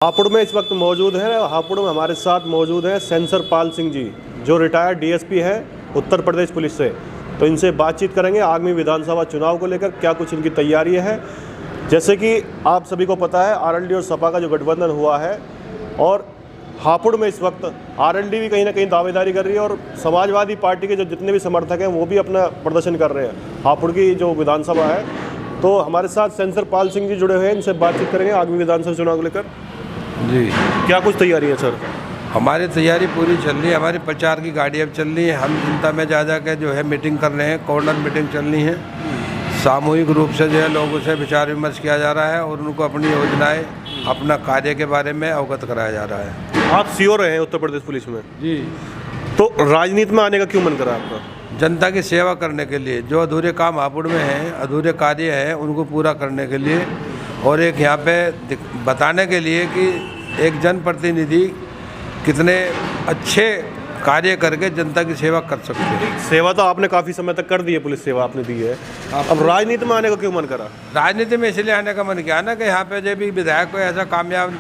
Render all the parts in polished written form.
हापुड़ में इस वक्त मौजूद है। हापुड़ में हमारे साथ मौजूद हैं सेंसर पाल सिंह जी, जो रिटायर्ड डीएसपी हैं उत्तर प्रदेश पुलिस से। तो इनसे बातचीत करेंगे आगामी विधानसभा चुनाव को लेकर, क्या कुछ इनकी तैयारी है। जैसे कि आप सभी को पता है, आरएलडी और सपा का जो गठबंधन हुआ है, और हापुड़ में इस वक्त आरएलडी भी कहीं ना कहीं दावेदारी कर रही है, और समाजवादी पार्टी के जो जितने भी समर्थक हैं वो भी अपना प्रदर्शन कर रहे हैं हापुड़ की जो विधानसभा है। तो हमारे साथ सेंसर पाल सिंह जी जुड़े हुए हैं, इनसे बातचीत करेंगे आगामी विधानसभा चुनाव को लेकर। जी, क्या कुछ तैयारी है सर? हमारी तैयारी पूरी चल रही है। हमारी प्रचार की गाड़ी अब चल रही है। हम जनता में जा जा के जो है मीटिंग कर रहे हैं, कॉर्नर मीटिंग चल रही है। सामूहिक रूप से जो है लोगों से विचार विमर्श किया जा रहा है और उनको अपनी योजनाएं, अपना कार्य के बारे में अवगत कराया जा रहा है। आप सीओ रहे हैं उत्तर प्रदेश पुलिस में जी, तो राजनीति में आने का क्यों मन करा आपका? जनता की सेवा करने के लिए। जो अधूरे काम हापुड़ में हैं, अधूरे कार्य हैं, उनको पूरा करने के लिए, और एक यहाँ पे बताने के लिए कि एक जनप्रतिनिधि कितने अच्छे कार्य करके जनता की सेवा कर सकते हैं। सेवा तो आपने काफ़ी समय तक कर दी है, पुलिस सेवा आपने दी है, अब राजनीति में आने का क्यों मन करा? राजनीति में इसलिए आने का मन किया ना कि यहाँ पे जो भी विधायक को ऐसा कामयाब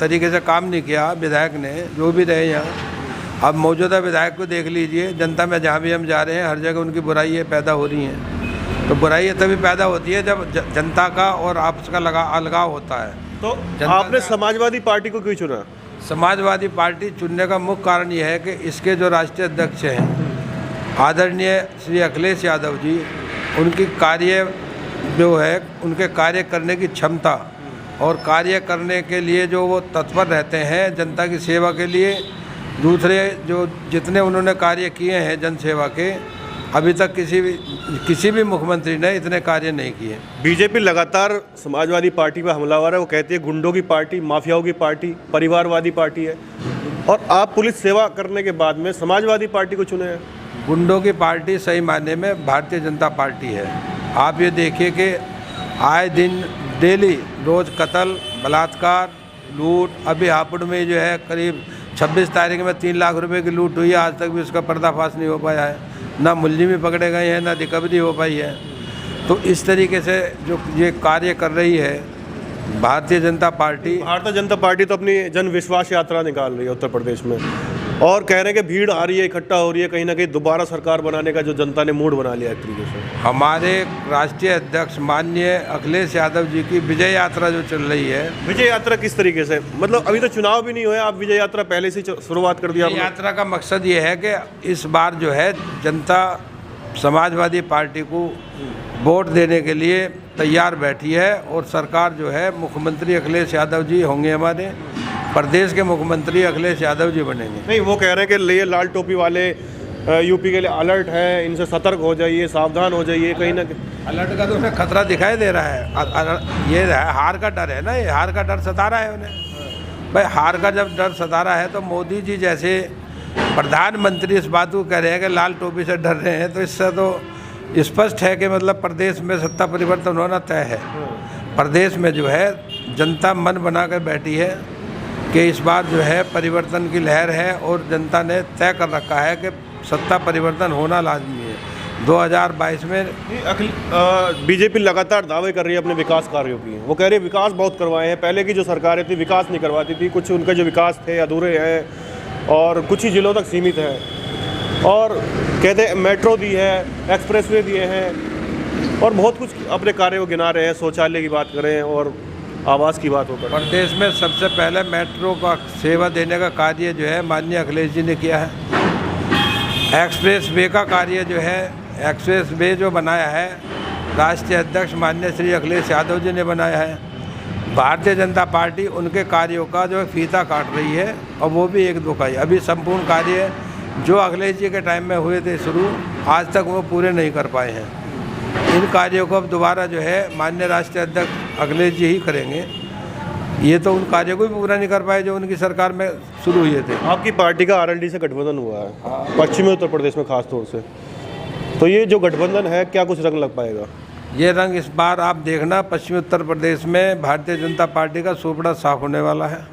तरीके से काम नहीं किया विधायक ने, जो भी रहे यहाँ। अब मौजूदा विधायक को देख लीजिए, जनता में जहाँ भी हम जा रहे हैं हर जगह उनकी बुराइयाँ पैदा हो रही हैं। तो बुराइयाँ तभी पैदा होती है जब जनता का और आपस का अलगाव होता है। तो आपने समाजवादी पार्टी को क्यों चुना? समाजवादी पार्टी चुनने का मुख्य कारण यह है कि इसके जो राष्ट्रीय अध्यक्ष हैं आदरणीय श्री अखिलेश यादव जी, उनकी कार्य जो है, उनके कार्य करने की क्षमता और कार्य करने के लिए जो वो तत्पर रहते हैं जनता की सेवा के लिए। दूसरे जो जितने उन्होंने कार्य किए हैं जन सेवा के, अभी तक किसी भी मुख्यमंत्री ने इतने कार्य नहीं किए। बीजेपी लगातार समाजवादी पार्टी पर हमलावर है। वो कहती है गुंडों की पार्टी, माफियाओं की पार्टी, परिवारवादी पार्टी है, और आप पुलिस सेवा करने के बाद में समाजवादी पार्टी को चुने हैं। गुंडों की पार्टी सही मायने में भारतीय जनता पार्टी है। आप ये देखिए कि आए दिन डेली रोज़ कत्ल, बलात्कार, लूट। अभी हापुड़ में जो है करीब 26 तारीख में 3 लाख रुपए की लूट हुई है, आज तक भी उसका पर्दाफाश नहीं हो पाया है। ना मुलजिम भी पकड़े गए हैं, ना रिकवरी हो पाई है। तो इस तरीके से जो ये कार्य कर रही है भारतीय जनता पार्टी। भारतीय जनता पार्टी तो अपनी जन विश्वास यात्रा निकाल रही है उत्तर प्रदेश में, और कह रहे हैं कि भीड़ आ रही है, इकट्ठा हो रही है, कहीं ना कहीं दोबारा सरकार बनाने का जो जनता ने मूड बना लिया एक तरीके से। हमारे राष्ट्रीय अध्यक्ष माननीय अखिलेश यादव जी की विजय यात्रा जो चल रही है। विजय यात्रा किस तरीके से? मतलब अभी तो चुनाव भी नहीं हुए, आप विजय यात्रा पहले से शुरुआत कर दिया। यात्रा का मकसद ये है कि इस बार जो है जनता समाजवादी पार्टी को वोट देने के लिए तैयार बैठी है, और सरकार जो है मुख्यमंत्री अखिलेश यादव जी होंगे, हमारे प्रदेश के मुख्यमंत्री अखिलेश यादव जी बनेंगे। नहीं, वो कह रहे हैं कि ये लाल टोपी वाले यूपी के लिए अलर्ट है, इनसे सतर्क हो जाइए, सावधान हो जाइए। कहीं ना कहीं अलर्ट का तो उन्हें खतरा दिखाई दे रहा है। ये हार का डर है ना, ये हार का डर सता रहा है उन्हें। भाई हार का जब डर सता रहा है तो मोदी जी जैसे प्रधानमंत्री इस बात को कह रहे हैं कि लाल टोपी से डर रहे हैं, तो इससे तो स्पष्ट है कि मतलब प्रदेश में सत्ता परिवर्तन होना तय है। प्रदेश में जो है जनता मन बना कर बैठी है कि इस बार जो है परिवर्तन की लहर है, और जनता ने तय कर रखा है कि सत्ता परिवर्तन होना लाजमी है 2022 में। बीजेपी लगातार दावे कर रही है अपने विकास कार्यों की। वो कह रही है विकास बहुत करवाए हैं, पहले की जो सरकारें थी विकास नहीं करवाती थी, कुछ उनके जो विकास थे अधूरे हैं और कुछ ही जिलों तक सीमित हैं। और कहते हैं मेट्रो दी है, एक्सप्रेसवे दिए हैं, और बहुत कुछ अपने कार्य को गिना रहे हैं। शौचालय की बात करें और आवास की बात होकर, प्रदेश में सबसे पहले मेट्रो का सेवा देने का कार्य जो है माननीय अखिलेश जी ने किया है। एक्सप्रेस वे का कार्य जो है, एक्सप्रेस वे जो बनाया है राष्ट्रीय अध्यक्ष माननीय श्री अखिलेश यादव जी ने बनाया है। भारतीय जनता पार्टी उनके कार्यों का जो फीता काट रही है, और वो भी 1-2 का ही। अभी संपूर्ण कार्य जो अखिलेश जी के टाइम में हुए थे शुरू, आज तक वो पूरे नहीं कर पाए हैं। इन कार्यों को अब दोबारा जो है माननीय राष्ट्रीय अध्यक्ष अखिलेश जी ही करेंगे। ये तो उन कार्यों को भी पूरा नहीं कर पाए जो उनकी सरकार में शुरू हुए थे। आपकी पार्टी का आरएलडी से गठबंधन हुआ है पश्चिमी उत्तर प्रदेश में खास तौर से, तो ये जो गठबंधन है क्या कुछ रंग लग पाएगा? ये रंग इस बार आप देखना, पश्चिमी उत्तर प्रदेश में भारतीय जनता पार्टी का सुपड़ा साफ होने वाला है।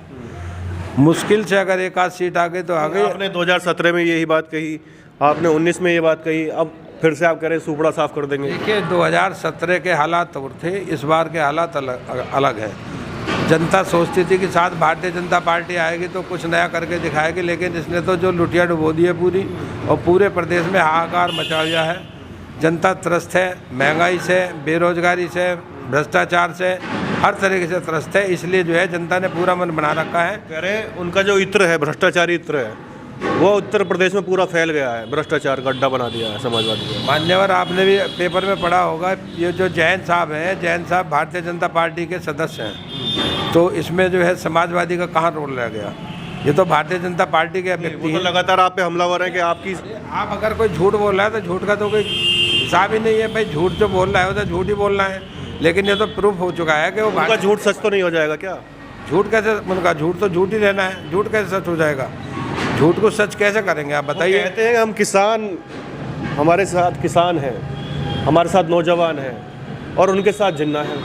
मुश्किल से अगर 1 आध सीट आ गई तो आ गई। आपने 2017 में यही बात कही, आपने 19 में ये बात कही, अब फिर से आप कह रहे हैं सुपड़ा साफ कर देंगे। देखिए 2017 के हालात और थे, इस बार के हालात अलग है। जनता सोचती थी कि साथ भारतीय जनता पार्टी आएगी तो कुछ नया करके दिखाएगी, लेकिन इसने तो जो लुटिया डुबो दी है पूरी, और पूरे प्रदेश में हाहाकार मचा दिया है। जनता त्रस्त है, महंगाई से, बेरोजगारी से, भ्रष्टाचार से, हर तरीके से त्रस्त है। इसलिए जो है जनता ने पूरा मन बना रखा है। कह रहे हैं उनका जो इत्र है, भ्रष्टाचारी इत्र है, वो उत्तर प्रदेश में पूरा फैल गया है, भ्रष्टाचार का अड्डा बना दिया है समाजवादी को। मान्यवर, आपने भी पेपर में पढ़ा होगा, ये जो जैन साहब हैं, जैन साहब भारतीय जनता पार्टी के सदस्य हैं, तो इसमें जो है समाजवादी का कहाँ रोल रह गया? ये तो भारतीय जनता पार्टी के व्यक्ति तो लगातार आप पे हमलावर है कि आपकी आप अगर कोई झूठ बोल रहा है तो झूठ का तो कोई हिसाब ही नहीं है भाई। झूठ जो बोल रहा है वो तो झूठ ही बोलना है, लेकिन ये तो प्रूफ हो चुका है कि वो उनका झूठ सच तो नहीं हो जाएगा क्या? झूठ कैसे, उनका झूठ तो झूठ ही रहना है, झूठ कैसे सच हो जाएगा? झूठ को सच कैसे करेंगे आप बताइए? कहते हैं हम किसान, हमारे साथ किसान हैं, हमारे साथ नौजवान हैं और उनके साथ जिन्ना है।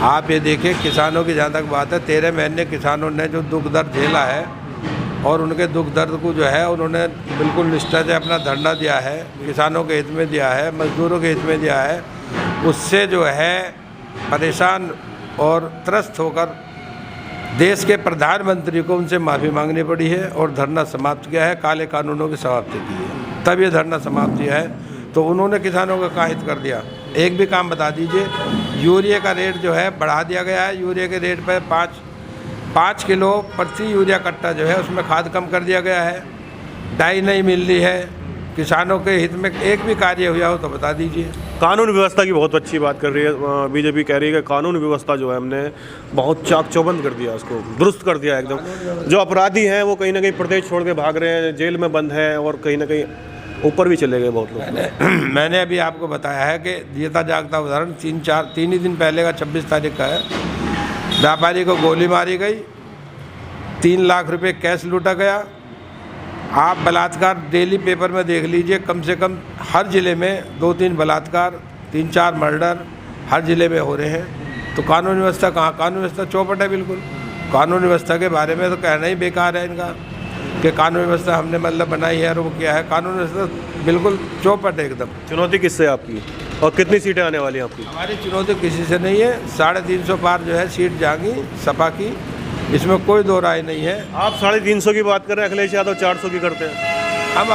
आप ये देखिए, किसानों की जहाँ तक बात है, 13 महीने किसानों ने जो दुख दर्द झेला है और उनके दुख दर्द को जो है उन्होंने बिल्कुल निष्ठा से अपना धरना दिया है, किसानों के हित में दिया है, मजदूरों के हित में दिया है। उससे जो है परेशान और त्रस्त होकर देश के प्रधानमंत्री को उनसे माफ़ी मांगनी पड़ी है और धरना समाप्त किया है, काले कानूनों की समाप्ति की है, तब ये धरना समाप्त किया है। तो उन्होंने किसानों का काहित कर दिया। एक भी काम बता दीजिए। यूरिया का रेट जो है बढ़ा दिया गया है, यूरिया के रेट पर 5 किलो प्रति यूरिया कट्टा जो है उसमें खाद कम कर दिया गया है। डाई नहीं मिल रही है। किसानों के हित में एक भी कार्य हुआ हो तो बता दीजिए। कानून व्यवस्था की बहुत अच्छी बात कर रही है बीजेपी, कह रही है कि कानून व्यवस्था जो है हमने बहुत चाक चौबंद कर दिया, उसको दुरुस्त कर दिया एकदम। जो अपराधी हैं वो कहीं ना कहीं प्रदेश छोड़ के भाग रहे हैं, जेल में बंद हैं और कहीं ना कहीं ऊपर भी चले गए बहुत लोग। मैंने अभी आपको बताया है कि जीता जागता उदाहरण 3 ही दिन पहले का 26 तारीख का है। व्यापारी को गोली मारी गई, 3 लाख रुपए कैश लूटा गया। आप बलात्कार डेली पेपर में देख लीजिए, कम से कम हर ज़िले में 2-3 बलात्कार, 3-4 मर्डर हर ज़िले में हो रहे हैं। तो कानून व्यवस्था कहाँ? कानून व्यवस्था चौपट है बिल्कुल। कानून व्यवस्था के बारे में तो कहना ही बेकार है इनका कि कानून व्यवस्था हमने मतलब बनाई है और वो क्या है। कानून व्यवस्था बिल्कुल चौपट है एकदम। चुनौती किससे आपकी और कितनी सीटें आने वाली हैं आपकी? हमारी चुनौती किसी से नहीं है। 350 पार जो है सीट जाएंगी सपा की, इसमें कोई दो राय नहीं है। आप 350 की बात कर रहे हैं, अखिलेश यादव 400 की करते हैं। हम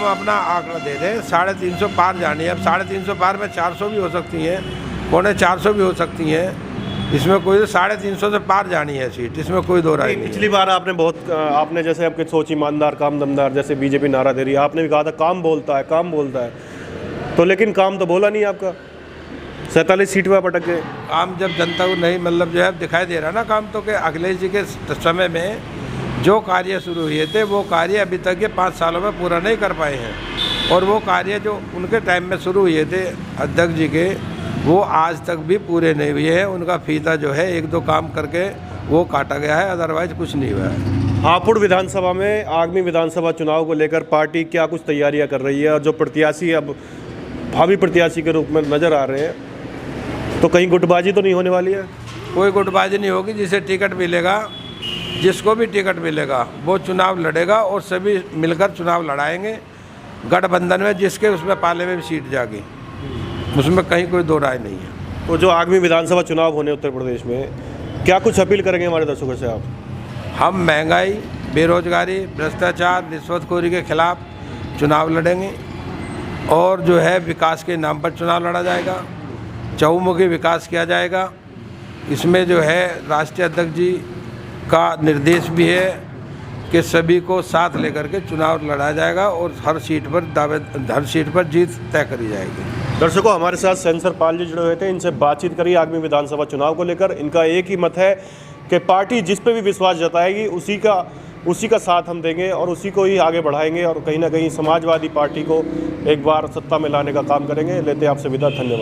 अपना आंकड़ा दे रहे हैं, 350 पार जानी है। अब 350 पार में 400 भी हो सकती हैं, 450 भी हो सकती हैं। इसमें कोई 350 से पार जानी है सीट, इसमें कोई दो राय नहीं। पिछली बार आपने जैसे आपके सोच ईमानदार काम दमदार जैसे बीजेपी नारा दे रही है, आपने भी कहा था काम बोलता है, काम बोलता है, तो लेकिन काम तो बोला नहीं आपका। 47 सीट पर पटक गए। काम जब जनता को नहीं मतलब जो है दिखाई दे रहा ना काम, तो कि अखिलेश जी के समय में जो कार्य शुरू हुए थे वो कार्य अभी तक ये 5 सालों में पूरा नहीं कर पाए हैं। और वो कार्य जो उनके टाइम में शुरू हुए थे अध्यक्ष जी के, वो आज तक भी पूरे नहीं हुए हैं। उनका फीता जो है 1-2 काम करके वो काटा गया है, अदरवाइज कुछ नहीं हुआ है। हापुड़ विधानसभा में आगामी विधानसभा चुनाव को लेकर पार्टी क्या कुछ तैयारियां कर रही है? और जो प्रत्याशी अब भावी प्रत्याशी के रूप में नज़र आ रहे हैं, तो कहीं गुटबाजी तो नहीं होने वाली है? कोई गुटबाजी नहीं होगी। जिसे टिकट मिलेगा, जिसको भी टिकट मिलेगा वो चुनाव लड़ेगा और सभी मिलकर चुनाव लड़ाएंगे गठबंधन में, जिसके उसमें पाले में भी सीट जाएगी, उसमें कहीं कोई दो राय नहीं है। तो जो आगामी विधानसभा चुनाव होने उत्तर प्रदेश में, क्या कुछ अपील करेंगे हमारे दर्शकों से आप? हम महंगाई, बेरोजगारी, भ्रष्टाचार, रिश्वतखोरी के खिलाफ चुनाव लड़ेंगे और जो है विकास के नाम पर चुनाव लड़ा जाएगा, चहुमुखी विकास किया जाएगा। इसमें जो है राष्ट्रीय अध्यक्ष जी का निर्देश भी है कि सभी को साथ लेकर के चुनाव लड़ा जाएगा और हर सीट पर जीत तय करी जाएगी। दर्शकों, हमारे साथ सेंसर पाल जी जुड़े हुए थे, इनसे बातचीत करी आगामी विधानसभा चुनाव को लेकर। इनका एक ही मत है कि पार्टी जिस पे भी विश्वास जताएगी उसी का साथ हम देंगे और उसी को ही आगे बढ़ाएंगे और कहीं ना कहीं समाजवादी पार्टी को एक बार सत्ता में लाने का काम करेंगे। लेते हैं आपसे विदा, धन्यवाद।